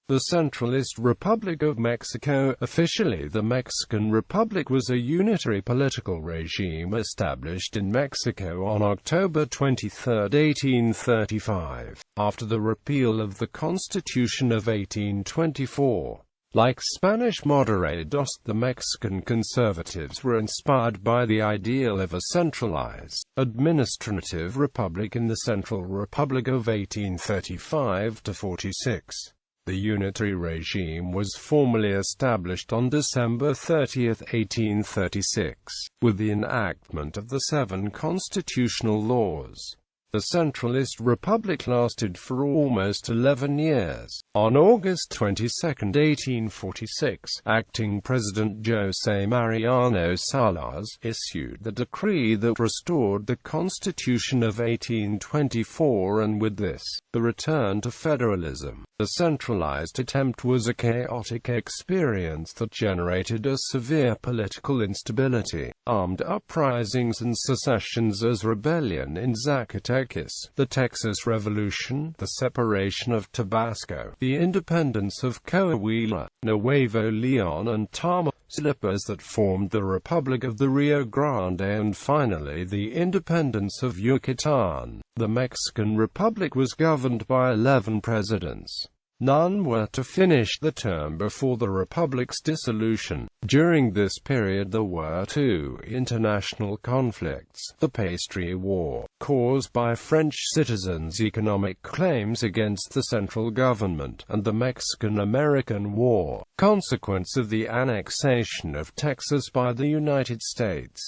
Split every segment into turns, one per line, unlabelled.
The Centralist Republic of Mexico. Officially, the Mexican Republic was a unitary political regime established in Mexico on October 23, 1835, after the repeal of the Constitution of 1824. Like Spanish moderados, the Mexican conservatives were inspired by the ideal of a centralized, administrative republic in the Central Republic of 1835–46. The unitary regime was formally established on December 30, 1836, with the enactment of the 7 constitutional laws. The Centralist Republic lasted for almost 11 years. On August 22, 1846, acting President José Mariano Salas issued the decree that restored the Constitution of 1824, and with this, the return to federalism. The centralized attempt was a chaotic experience that generated a severe political instability, armed uprisings and secessions as rebellion in Zacatecas, the Texas Revolution, the separation of Tabasco, the independence of Coahuila, Nuevo León and Tamaulipas that formed the Republic of the Rio Grande, and finally the independence of Yucatan. The Mexican Republic was governed by 11 presidents. None were to finish the term before the Republic's dissolution. During this period there were 2 international conflicts: the Pastry War, caused by French citizens' economic claims against the central government, and the Mexican-American War, consequence of the annexation of Texas by the United States.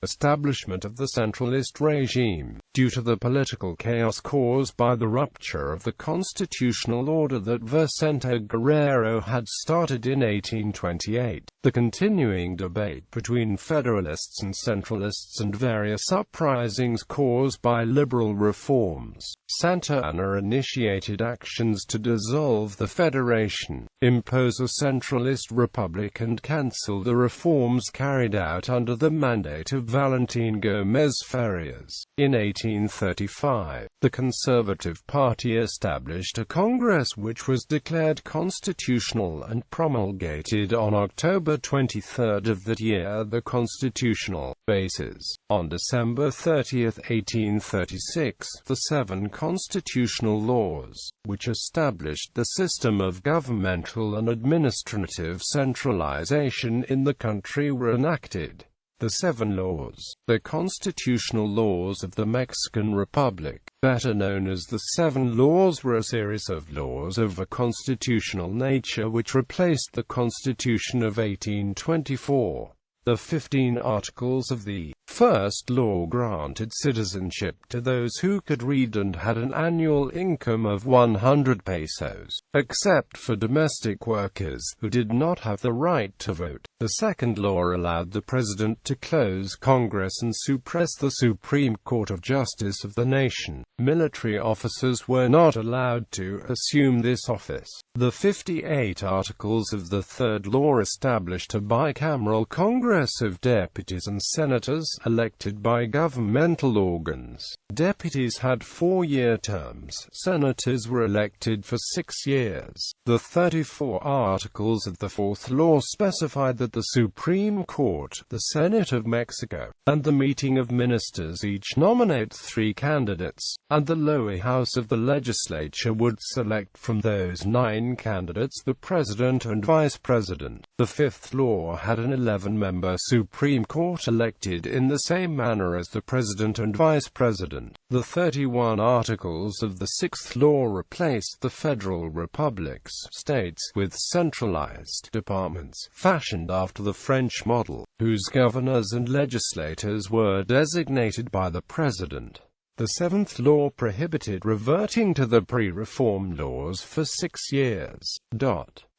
Establishment of the centralist regime. Due to the political chaos caused by the rupture of the constitutional order that Vicente Guerrero had started in 1828, the continuing debate between Federalists and Centralists, and various uprisings caused by liberal reforms, Santa Anna initiated actions to dissolve the Federation, impose a centralist republic, and cancel the reforms carried out under the mandate of Valentin Gómez Farías. In 1835, the Conservative Party established a Congress which was declared constitutional and promulgated on October 23 of that year the constitutional basis. On December 30, 1836, the 7 constitutional laws, which established the system of governmental and administrative centralization in the country, were enacted. The 7 laws, the constitutional laws of the Mexican Republic, better known as the 7 laws, were a series of laws of a constitutional nature which replaced the Constitution of 1824. The 15 articles of the first law granted citizenship to those who could read and had an annual income of 100 pesos, except for domestic workers who did not have the right to vote. The second law allowed the president to close Congress and suppress the Supreme Court of Justice of the nation. Military officers were not allowed to assume this office. The 58 articles of the third law established a bicameral Congress of deputies and senators, elected by governmental organs. Deputies had 4-year terms. Senators were elected for 6 years. The 34 articles of the fourth law specified that the Supreme Court, the Senate of Mexico, and the meeting of ministers each nominate 3 candidates, and the lower house of the legislature would select from those 9 candidates the president and vice president. The fifth law had an 11-member Supreme Court elected in the same manner as the president and vice president. The 31 articles of the sixth law replaced the federal republics, states with centralized departments, fashioned after the French model, whose governors and legislators were designated by the president. The seventh law prohibited reverting to the pre-reform laws for 6 years.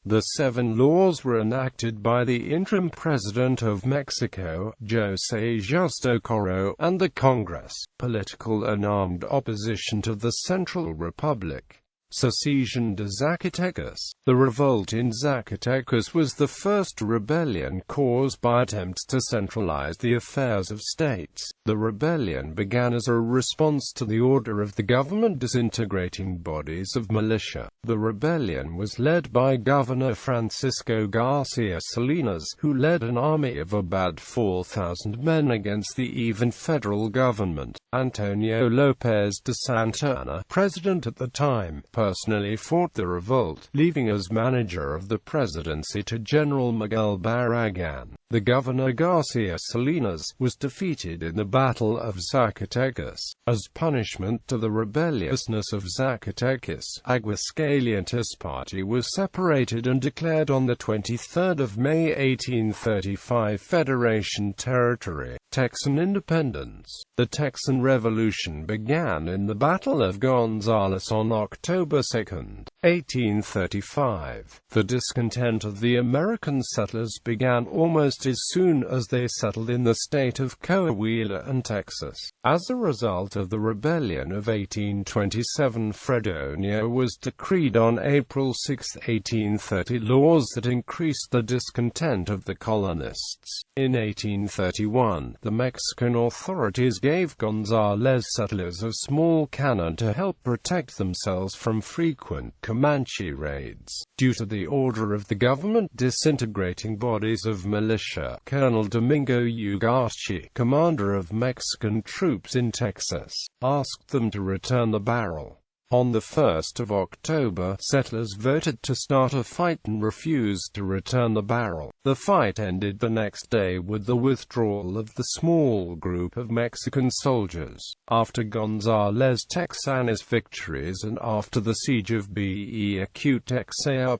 The 7 laws were enacted by the interim president of Mexico, José Justo Corro, and the Congress, political and armed opposition to the Central Republic. Secesión de Zacatecas. The revolt in Zacatecas was the first rebellion caused by attempts to centralize the affairs of states. The rebellion began as a response to the order of the government disintegrating bodies of militia. The rebellion was led by Governor Francisco Garcia Salinas, who led an army of about 4,000 men against the even federal government. Antonio López de Santa Anna, president at the time, personally fought the revolt, leaving as manager of the presidency to General Miguel Barragán. The governor Garcia Salinas was defeated in the Battle of Zacatecas. As punishment to the rebelliousness of Zacatecas, Aguascalientes Party was separated and declared on the 23rd of May 1835 Federation Territory, Texan independence. The Texan Revolution began in the Battle of Gonzales on October 2, 1835. The discontent of the American settlers began almost as soon as they settled in the state of Coahuila and Texas. As a result of the rebellion of 1827, Fredonia was decreed on April 6, 1830, laws that increased the discontent of the colonists. In 1831, the Mexican authorities gave Gonzales settlers a small cannon to help protect themselves from frequent Comanche raids. Due to the order of the government disintegrating bodies of militia, Colonel Domingo Ugarte, commander of Mexican troops in Texas, asked them to return the barrel. On the 1st of October, settlers voted to start a fight and refused to return the barrel. The fight ended the next day with the withdrawal of the small group of Mexican soldiers. After Gonzales Texana's victories and after the siege of Beacutex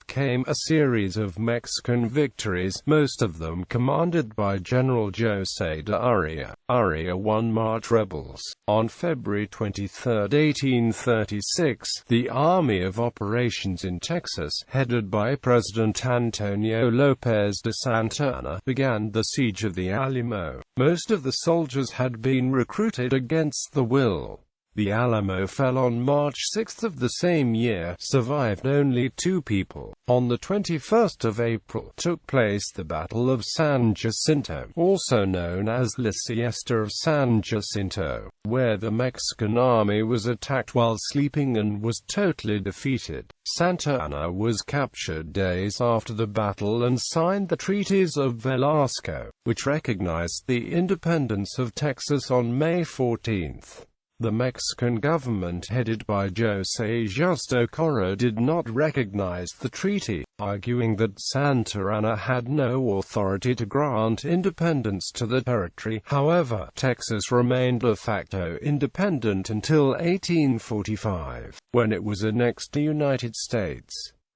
came a series of Mexican victories, most of them commanded by General José de Urrea. Urrea won March rebels. On February 23, 1836, the Army of Operations in Texas, headed by President Antonio López de Santa Anna, began the siege of the Alamo. Most of the soldiers had been recruited against the will. The Alamo fell on March 6 of the same year, survived only 2 people. On the 21st of April, took place the Battle of San Jacinto, also known as La Siesta of San Jacinto, where the Mexican army was attacked while sleeping and was totally defeated. Santa Anna was captured days after the battle and signed the treaties of Velasco, which recognized the independence of Texas on May 14. The Mexican government headed by José Justo Correa did not recognize the treaty, arguing that Santa Anna had no authority to grant independence to the territory. However, Texas remained de facto independent until 1845, when it was annexed to the United States.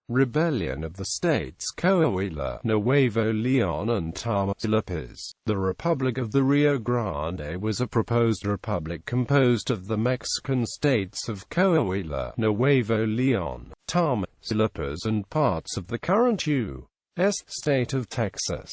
Rebellion of the states Coahuila, Nuevo León and Tamaulipas. The Republic of the Rio Grande was a proposed republic composed of the Mexican states of Coahuila, Nuevo León, Tamaulipas and parts of the current U.S. state of Texas.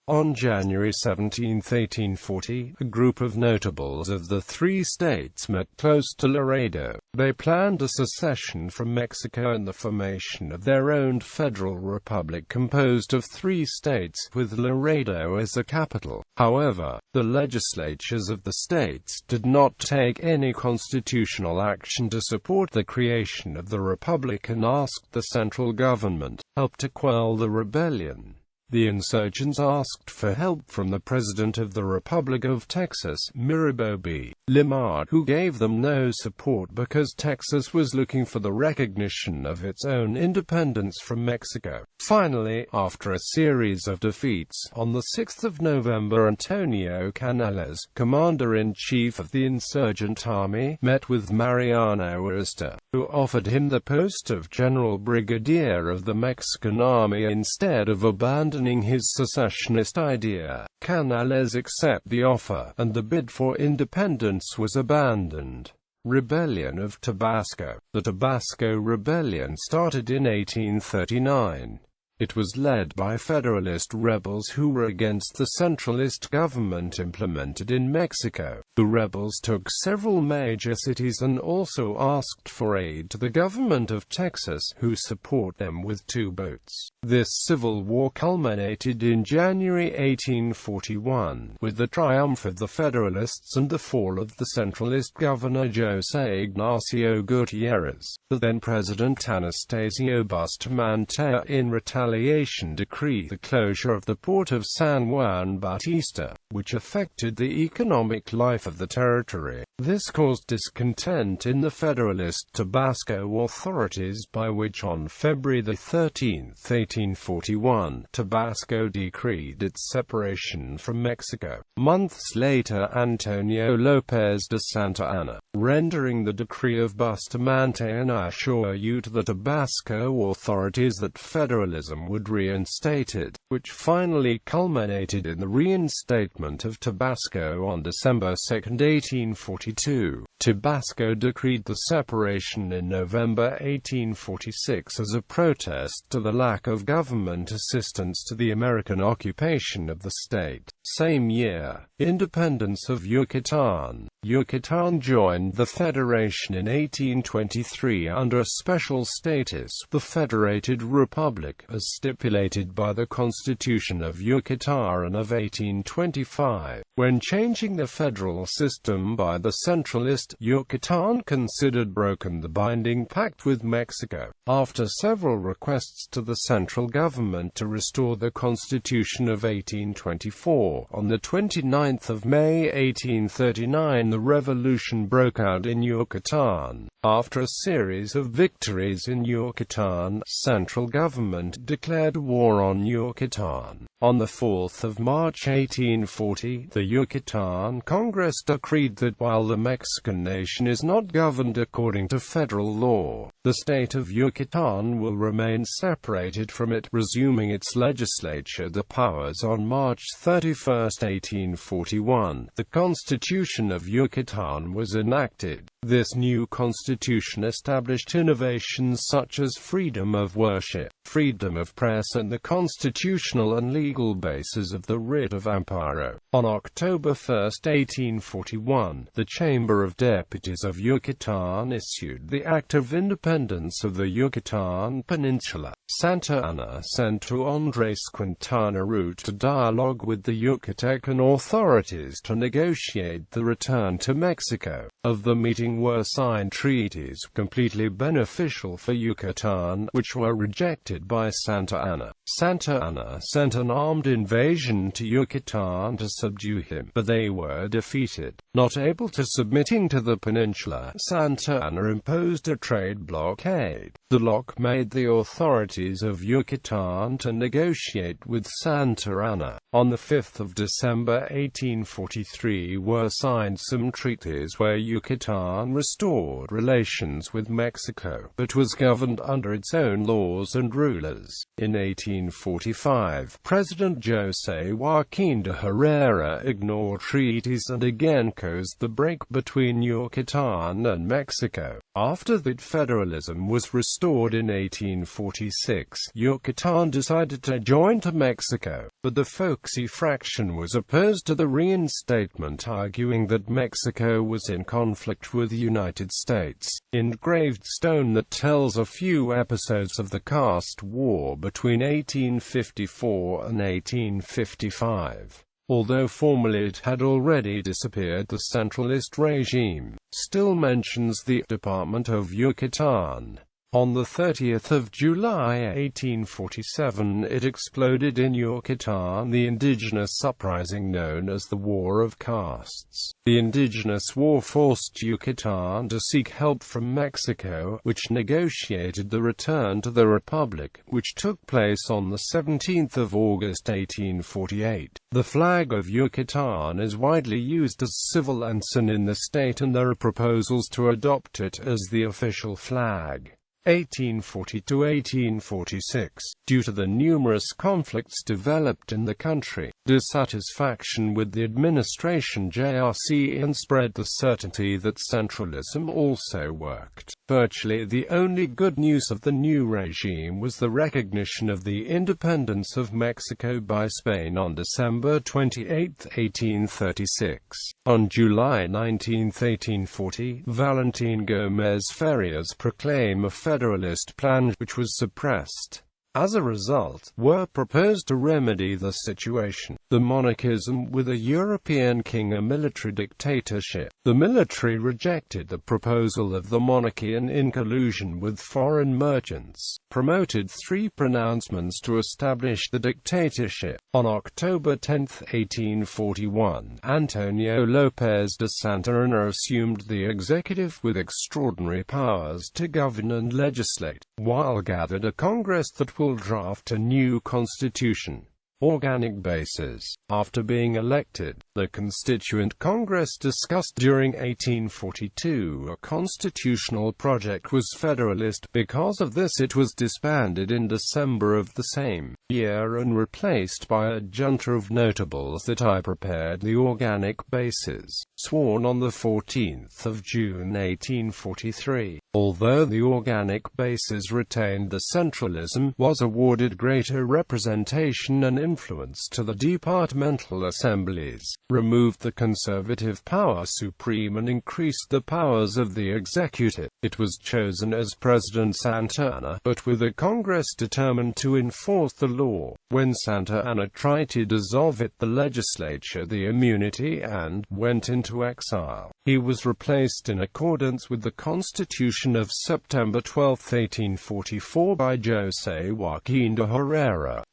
On January 17, 1840, a group of notables of the 3 states met close to Laredo. They planned a secession from Mexico and the formation of their own federal republic composed of 3 states, with Laredo as the capital. However, the legislatures of the states did not take any constitutional action to support the creation of the republic and asked the central government help to quell the rebellion. The insurgents asked for help from the President of the Republic of Texas, Mirabeau B. Limard, who gave them no support because Texas was looking for the recognition of its own independence from Mexico. Finally, after a series of defeats, on the 6th of November Antonio Canales, commander-in-chief of the insurgent army, met with Mariano Arista, who offered him the post of General Brigadier of the Mexican army instead of abandoning his secessionist idea. Canales accepted the offer, and the bid for independence was abandoned. Rebellion of Tabasco. The Tabasco Rebellion started in 1839. It was led by Federalist rebels who were against the centralist government implemented in Mexico. The rebels took several major cities and also asked for aid to the government of Texas, who support them with 2 boats. This civil war culminated in January 1841, with the triumph of the Federalists and the fall of the centralist governor José Ignacio Gutiérrez. The then-President Anastasio Bustamante, in retaliation, decreed the closure of the port of San Juan Bautista, which affected the economic life of the territory. This caused discontent in the Federalist Tabasco authorities, by which on February 13, 1841, Tabasco decreed its separation from Mexico. Months later, Antonio López de Santa Anna, rendering the decree of Bustamante an assure to the Tabasco authorities that federalism would reinstate it, which finally culminated in the reinstatement of Tabasco on December 2, 1842. Tabasco decreed the separation in November 1846 as a protest to the lack of government assistance to the American occupation of the state. Same year, independence of Yucatan. Yucatan joined the Federation in 1823 under a special status, the Federated Republic, as stipulated by the Constitution of Yucatan of 1825. When changing the federal system by the Centralist, Yucatan considered broken the binding pact with Mexico. After several requests to the central government to restore the Constitution of 1824, on the 29th of May 1839 the revolution broke out in Yucatan. After a series of victories in Yucatan, central government declared war on Yucatan. On the 4th of March 1840, the Yucatan Congress decreed that while the Mexican nation is not governed according to federal law, the state of Yucatan will remain separated from it, resuming its legislature the powers. On March 31, 1841, the Constitution of Yucatan was enacted. This new constitution established innovations such as freedom of worship, freedom of press and the constitutional and legal basis of the writ of amparo. On October 1, 1841, the Chamber of Deputies of Yucatan issued the Act of Independence of the Yucatan Peninsula. Santa Anna sent to Andrés Quintana Roo to dialogue with the Yucatecan authorities to negotiate the return to Mexico. Of the meeting were signed treaties completely beneficial for Yucatan, which were rejected by Santa Anna. Santa Anna sent an armed invasion to Yucatan to subdue him, but they were defeated. Not able to submitting to the peninsula, Santa Anna imposed a trade blockade. The bloc made the authorities of Yucatan to negotiate with Santa Anna. On the 5th of December 1843 were signed some treaties where Yucatan restored relations with Mexico, but was governed under its own laws and rulers. In 1845, President José Joaquín de Herrera ignored treaties and again caused the break between Yucatan and Mexico. After that federalism was restored in 1846, Yucatan decided to join to Mexico, but the folksy fraction was opposed to the reinstatement, arguing that Mexico was in conflict with the United States. Engraved stone that tells a few episodes of the caste war between 1854 and 1855. Although formally it had already disappeared, the centralist regime still mentions the Department of Yucatan. On the 30th of July 1847 it exploded in Yucatan the indigenous uprising known as the War of Castes. The indigenous war forced Yucatan to seek help from Mexico, which negotiated the return to the Republic, which took place on the 17th of August 1848. The flag of Yucatan is widely used as civil ensign in the state, and there are proposals to adopt it as the official flag. 1840–1846. Due to the numerous conflicts developed in the country, dissatisfaction with the administration JRC and spread the certainty that centralism also worked. Virtually the only good news of the new regime was the recognition of the independence of Mexico by Spain on December 28, 1836. On July 19, 1840, Valentin Gómez Farías proclaimed a federalist plan, which was suppressed. As a result, were proposed to remedy the situation. The monarchism with a European king, a military dictatorship. The military rejected the proposal of the monarchy and, in collusion with foreign merchants, promoted 3 pronouncements to establish the dictatorship. On October 10, 1841, Antonio López de Santa Anna assumed the executive with extraordinary powers to govern and legislate, while gathered a Congress that will draft a new constitution. Organic basis. After being elected, the Constituent Congress discussed during 1842 a constitutional project was federalist. Because of this it was disbanded in December of the same year and replaced by a junta of notables that I prepared the organic basis, sworn on the 14th of June 1843. Although the organic basis retained the centralism, was awarded greater representation and influence to the departmental assemblies, removed the conservative power supreme and increased the powers of the executive. It was chosen as President Santa Anna, but with a Congress determined to enforce the law. When Santa Anna tried to dissolve it, the legislature the immunity and went into exile. He was replaced in accordance with the Constitution of September 12, 1844 by José Joaquín de Herrera.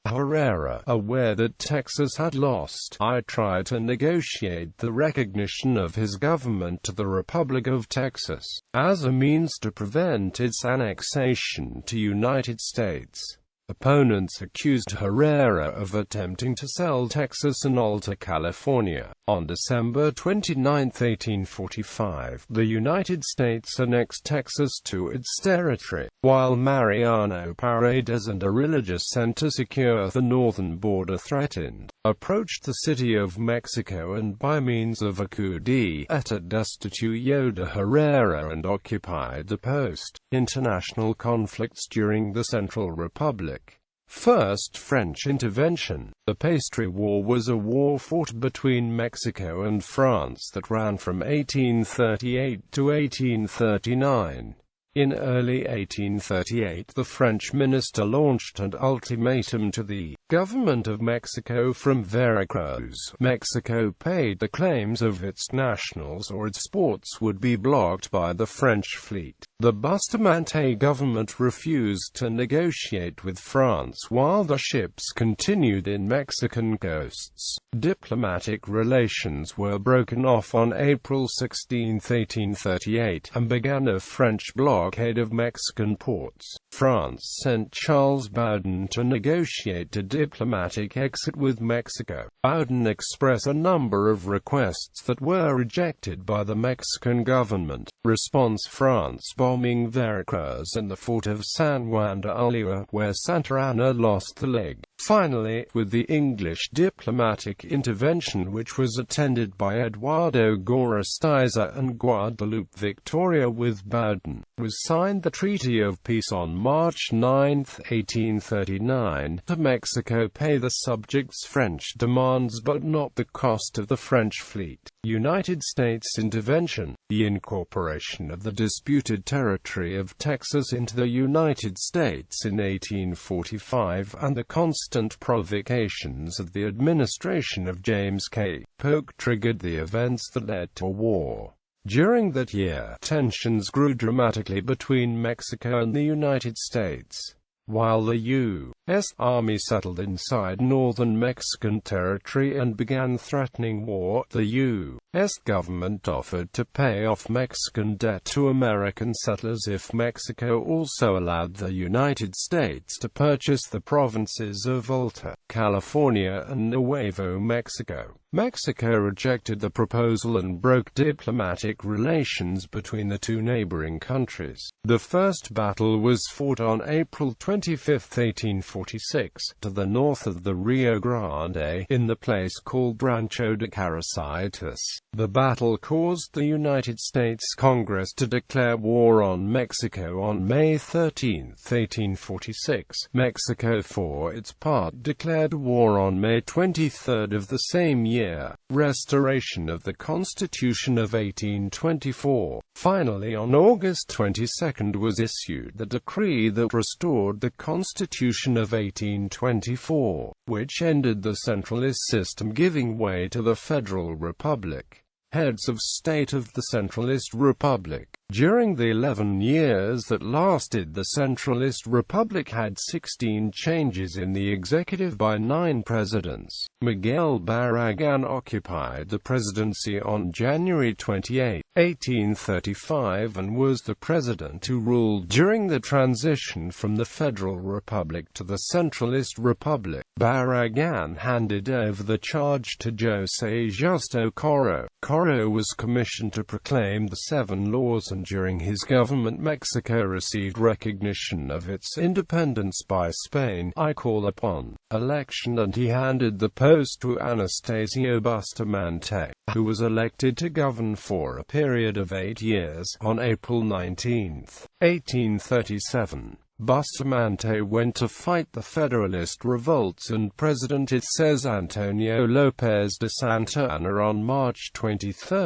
Aware that Texas had lost, I tried to negotiate the recognition of his government to the Republic of Texas, as a means to prevent its annexation to United States. Opponents accused Herrera of attempting to sell Texas and Alta California. On December 29, 1845, the United States annexed Texas to its territory, while Mariano Paredes and a religious center secure the northern border threatened, approached the city of Mexico and by means of a coup d'etat destituted Herrera and occupied the post. International conflicts during the Central Republic. First French intervention. The Pastry War was a war fought between Mexico and France that ran from 1838 to 1839. In early 1838, the French minister launched an ultimatum to the government of Mexico from Veracruz. Mexico paid the claims of its nationals or its ports would be blocked by the French fleet. The Bustamante government refused to negotiate with France while the ships continued in Mexican coasts. Diplomatic relations were broken off on April 16, 1838, and began a French blockade of Mexican ports. France sent Charles Baudin to negotiate a diplomatic exit with Mexico. Baudin expressed a number of requests that were rejected by the Mexican government. Response: France bombing Veracruz and the fort of San Juan de Ulúa, where Santa Anna lost the leg. Finally, with the English diplomatic intervention, which was attended by Eduardo Gorostaiza and Guadalupe Victoria with Baudin, was signed the Treaty of Peace on March 9, 1839, to Mexico pay the subjects' French demands but not the cost of the French fleet. United States intervention. The incorporation of the disputed territory of Texas into the United States in 1845 and the constant provocations of the administration of James K. Polk triggered the events that led to war. During that year, tensions grew dramatically between Mexico and the United States. While the U.S. Army settled inside northern Mexican territory and began threatening war, the U.S. government offered to pay off Mexican debt to American settlers if Mexico also allowed the United States to purchase the provinces of Alta California and Nuevo Mexico. Mexico rejected the proposal and broke diplomatic relations between the two neighboring countries. The first battle was fought on April 25, 1846, to the north of the Rio Grande, in the place called Rancho de Caricitas. The battle caused the United States Congress to declare war on Mexico on May 13, 1846. Mexico, for its part, declared war on May 23 of the same year. Restoration of the Constitution of 1824. Finally, on August 22 was issued the decree that restored the Constitution of 1824, which ended the centralist system, giving way to the Federal Republic. Heads of state of the Centralist Republic. During the 11 years that lasted, the Centralist Republic had 16 changes in the executive by 9 presidents. Miguel Barragán occupied the presidency on January 28, 1835 and was the president who ruled during the transition from the Federal Republic to the Centralist Republic. Barragán handed over the charge to José Justo Coro. Coro was commissioned to proclaim the 7 laws, and during his government Mexico received recognition of its independence by Spain. I call upon election, and he handed the post to Anastasio Bustamante, who was elected to govern for a period of 8 years. On April 19, 1837, Bustamante went to fight the Federalist revolts, and President, it says, Antonio López de Santa Anna on March 23,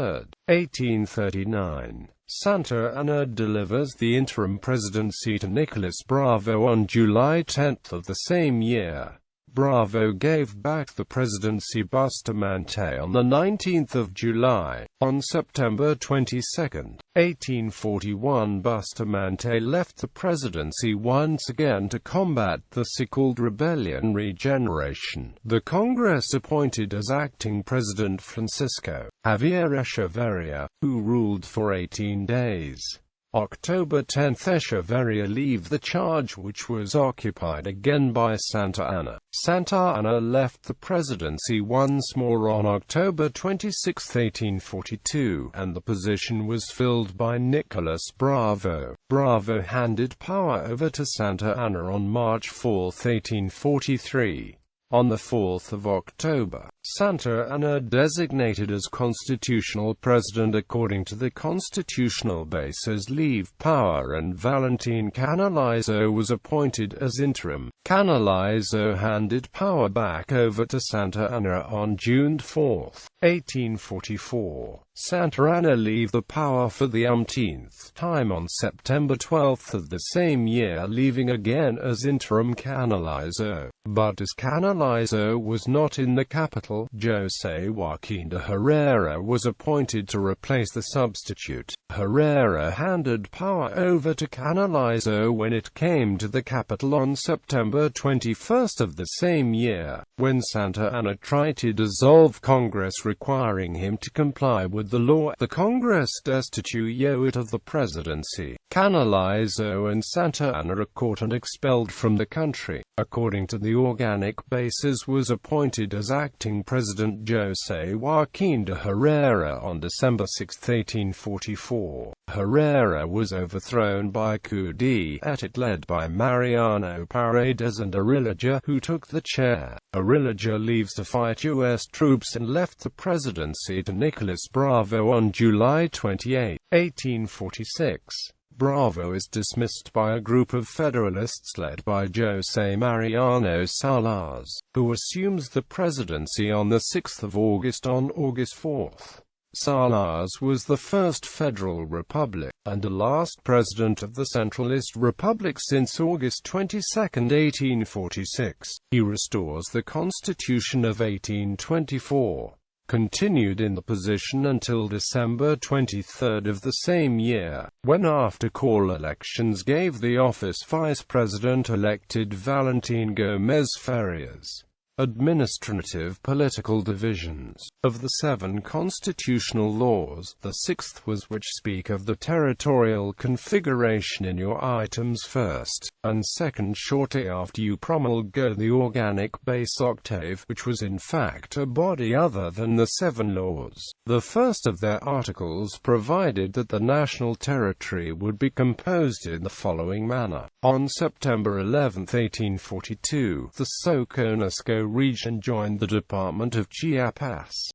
1839. Santa Anna delivers the interim presidency to Nicolas Bravo on July 10 of the same year. Bravo gave back the presidency Bustamante on the 19th of July. On September 22, 1841, Bustamante left the presidency once again to combat the so-called rebellion regeneration. The Congress appointed as acting president Francisco Javier Echeverría, who ruled for 18 days. October 10, Echeverría left the charge, which was occupied again by Santa Anna. Santa Anna left the presidency once more on October 26, 1842, and the position was filled by Nicolas Bravo. Bravo handed power over to Santa Anna on March 4, 1843. On the 4th of October, Santa Anna designated as constitutional president according to the constitutional basis leave power, and Valentin Canalizo was appointed as interim. Canalizo handed power back over to Santa Anna on June 4, 1844. Santa Anna leave the power for the umpteenth time on September 12 of the same year, leaving again as interim Canalizo. But as Canalizo was not in the capital, José Joaquín de Herrera was appointed to replace the substitute. Herrera handed power over to Canalizo when it came to the capital on September 21 of the same year, when Santa Anna tried to dissolve Congress, requiring him to comply with the law. The Congress destituted of the presidency. Canalizo and Santa Anna are caught and expelled from the country. According to the organic basis, was appointed as acting president José Joaquín de Herrera on December 6, 1844. Herrera was overthrown by coup d'état led by Mariano Paredes and Arillajá, who took the chair. Arillajá leaves to fight U.S. troops and left the presidency to Nicolas Bravo on July 28, 1846. Bravo is dismissed by a group of Federalists led by José Mariano Salas, who assumes the presidency on the 6th of August. On August 4, Salas was the first Federal Republic, and the last president of the Centralist Republic since August 22, 1846. He restores the Constitution of 1824. Continued in the position until December 23 of the same year, when after call elections gave the office vice president elected Valentin Gómez Farias. administrative political divisions. Of the 7 constitutional laws, the 6th was which speak of the territorial configuration in your items first, and second shortly after you promulgate the organic base octave, which was in fact a body other than the 7 laws. The first of their articles provided that the national territory would be composed in the following manner. On September 11, 1842, the Soconusco region joined the Department of Chiapas.